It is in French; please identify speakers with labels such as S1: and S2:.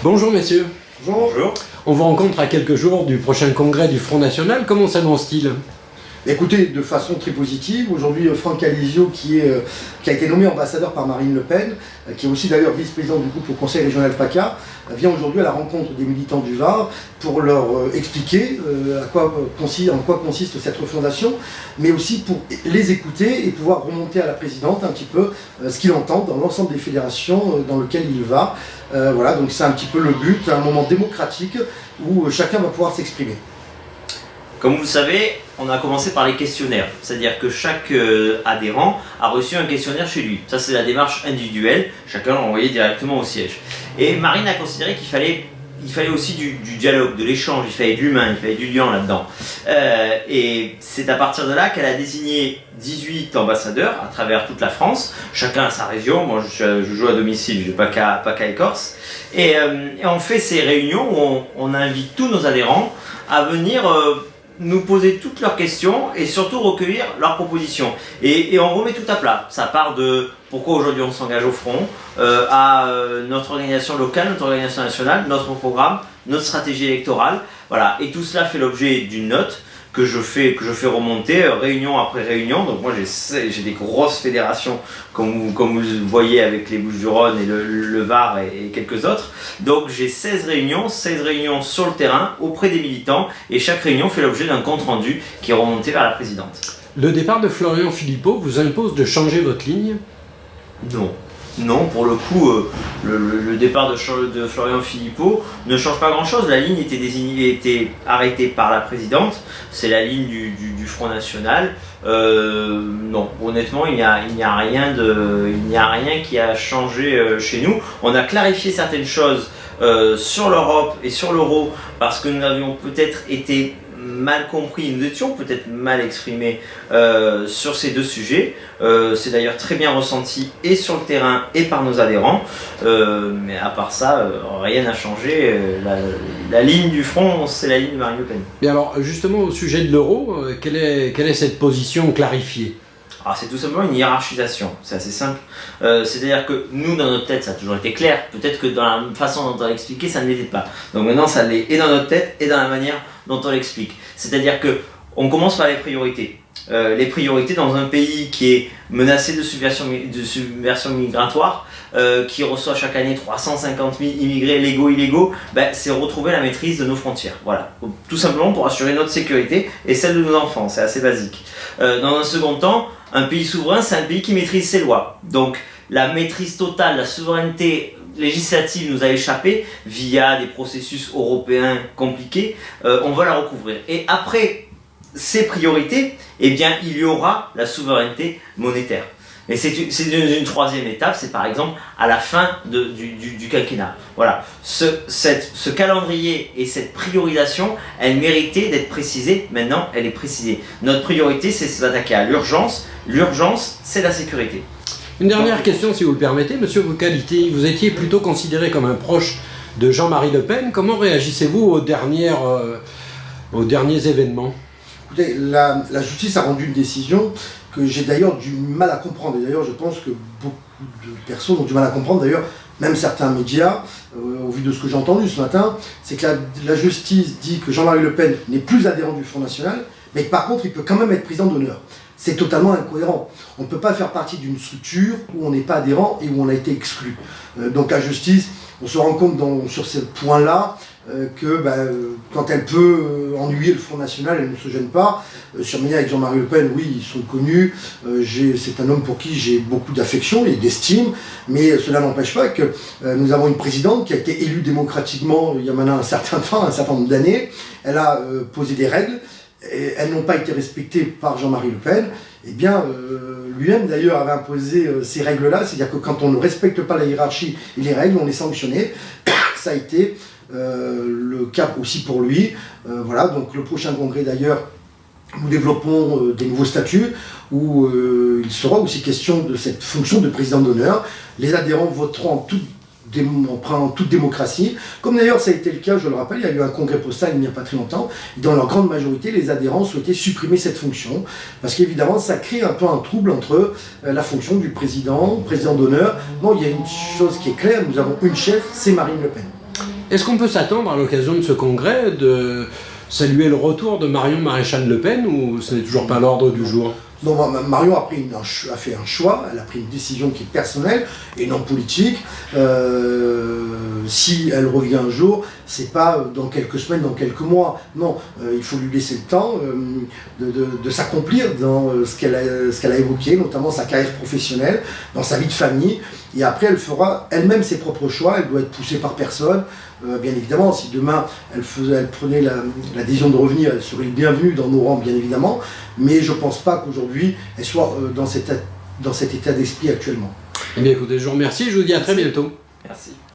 S1: Bonjour messieurs.
S2: Bonjour.
S1: On vous rencontre à quelques jours du prochain congrès du Front National. Comment s'annonce-t-il ?
S2: Écoutez, de façon très positive, aujourd'hui Franck Alizio qui a été nommé ambassadeur par Marine Le Pen, qui est aussi d'ailleurs vice-président du groupe au Conseil régional PACA, vient aujourd'hui à la rencontre des militants du Var pour leur expliquer en quoi consiste cette refondation, mais aussi pour les écouter et pouvoir remonter à la présidente un petit peu ce qu'il entend dans l'ensemble des fédérations dans lesquelles il va. Voilà, donc c'est un petit peu le but, un moment démocratique où chacun va pouvoir s'exprimer.
S3: Comme vous le savez, on a commencé par les questionnaires, c'est-à-dire que chaque adhérent a reçu un questionnaire chez lui. Ça, c'est la démarche individuelle, chacun l'a envoyé directement au siège. Et Marine a considéré qu'il fallait aussi du dialogue, de l'échange, il fallait de l'humain, il fallait du lien là-dedans. Et c'est à partir de là qu'elle a désigné 18 ambassadeurs à travers toute la France, chacun à sa région. Moi, je joue à domicile, je n'ai pas qu'à Écorce. Et on fait ces réunions où on invite tous nos adhérents à venir nous poser toutes leurs questions et surtout recueillir leurs propositions. Et on remet tout à plat. Ça part de pourquoi aujourd'hui on s'engage au front, à notre organisation locale, notre organisation nationale, notre programme, notre stratégie électorale. Voilà. Et tout cela fait l'objet d'une note que je fais remonter réunion après réunion. Donc moi j'ai des grosses fédérations comme vous le voyez avec les Bouches-du-Rhône et le Var et quelques autres. Donc j'ai 16 réunions sur le terrain auprès des militants et chaque réunion fait l'objet d'un compte rendu qui est remonté vers la présidente.
S1: Le départ de Florian Philippot vous impose de changer votre ligne ?
S3: Non, pour le coup, le départ de Florian Philippot ne change pas grand-chose. La ligne était arrêtée par la présidente. C'est la ligne du Front National. Non, honnêtement, il n'y a rien qui a changé chez nous. On a clarifié certaines choses sur l'Europe et sur l'euro parce que nous avions peut-être été mal compris, nous étions peut-être mal exprimés sur ces deux sujets. C'est d'ailleurs très bien ressenti et sur le terrain et par nos adhérents. Mais à part ça, rien n'a changé. La ligne du front, c'est la ligne de Marine Le Pen.
S1: Et alors, justement, au sujet de l'euro, quelle est cette position clarifiée ?
S3: Alors c'est tout simplement une hiérarchisation, c'est assez simple. C'est-à-dire que nous, dans notre tête, ça a toujours été clair. Peut-être que dans la façon dont on l'a expliqué, ça ne l'était pas. Donc maintenant, ça l'est et dans notre tête et dans la manière dont on l'explique. C'est-à-dire qu'on commence par les priorités. Les priorités dans un pays qui est menacé de subversion migratoire, qui reçoit chaque année 350 000 immigrés légaux, illégaux, c'est retrouver la maîtrise de nos frontières. Voilà. Tout simplement pour assurer notre sécurité et celle de nos enfants, c'est assez basique. Dans un second temps, un pays souverain, c'est un pays qui maîtrise ses lois. Donc la maîtrise totale, la souveraineté législative nous a échappé via des processus européens compliqués, on va la recouvrir. Et après ces priorités, eh bien, il y aura la souveraineté monétaire. Et c'est une troisième étape, c'est par exemple à la fin du quinquennat. Voilà. Ce calendrier et cette priorisation, elle méritait d'être précisée. Maintenant, elle est précisée. Notre priorité, c'est de s'attaquer à l'urgence. L'urgence, c'est la sécurité.
S1: Une dernière question, si vous le permettez. Monsieur Vocaliti, vous étiez plutôt considéré comme un proche de Jean-Marie Le Pen. Comment réagissez-vous aux derniers événements ?
S2: Écoutez, la justice a rendu une décision que j'ai d'ailleurs du mal à comprendre. Et d'ailleurs, je pense que beaucoup de personnes ont du mal à comprendre. D'ailleurs, même certains médias, au vu de ce que j'ai entendu ce matin, c'est que la justice dit que Jean-Marie Le Pen n'est plus adhérent du Front National, mais que par contre, il peut quand même être président d'honneur. C'est totalement incohérent. On ne peut pas faire partie d'une structure où on n'est pas adhérent et où on a été exclu. Donc la justice, on se rend compte sur ce point-là que quand elle peut ennuyer le Front National, elle ne se gêne pas. Sur avec Jean-Marie Le Pen, oui, ils sont connus. C'est un homme pour qui j'ai beaucoup d'affection et d'estime, mais cela n'empêche pas que nous avons une présidente qui a été élue démocratiquement il y a maintenant un certain nombre d'années. Elle a posé des règles. Et elles n'ont pas été respectées par Jean-Marie Le Pen, eh bien, lui-même d'ailleurs avait imposé ces règles-là, c'est-à-dire que quand on ne respecte pas la hiérarchie et les règles, on est sanctionné. Ça a été le cas aussi pour lui. Voilà, donc le prochain congrès d'ailleurs, nous développons des nouveaux statuts où il sera aussi question de cette fonction de président d'honneur. Les adhérents voteront en toute on prend toute démocratie, comme d'ailleurs ça a été le cas, je le rappelle, il y a eu un congrès postal il n'y a pas très longtemps, et dans leur grande majorité, les adhérents souhaitaient supprimer cette fonction, parce qu'évidemment, ça crée un peu un trouble entre la fonction du président d'honneur. Non, il y a une chose qui est claire, nous avons une chef, c'est Marine Le Pen.
S1: Est-ce qu'on peut s'attendre à l'occasion de ce congrès de saluer le retour de Marion Maréchal Le Pen, ou ce n'est toujours pas l'ordre du jour?
S2: Non, Marion a fait un choix, elle a pris une décision qui est personnelle et non politique. Si elle revient un jour, c'est pas dans quelques semaines, dans quelques mois. Non, il faut lui laisser le temps de s'accomplir dans ce qu'elle a évoqué, notamment sa carrière professionnelle, dans sa vie de famille. Et après, elle fera elle-même ses propres choix, elle doit être poussée par personne. Bien évidemment, si demain elle prenait la décision de revenir, elle serait bienvenue dans nos rangs, bien évidemment, mais je ne pense pas qu'aujourd'hui elle soit dans cet état d'esprit actuellement.
S1: Eh bien écoutez, je vous remercie, je vous dis à très bientôt.
S3: Merci.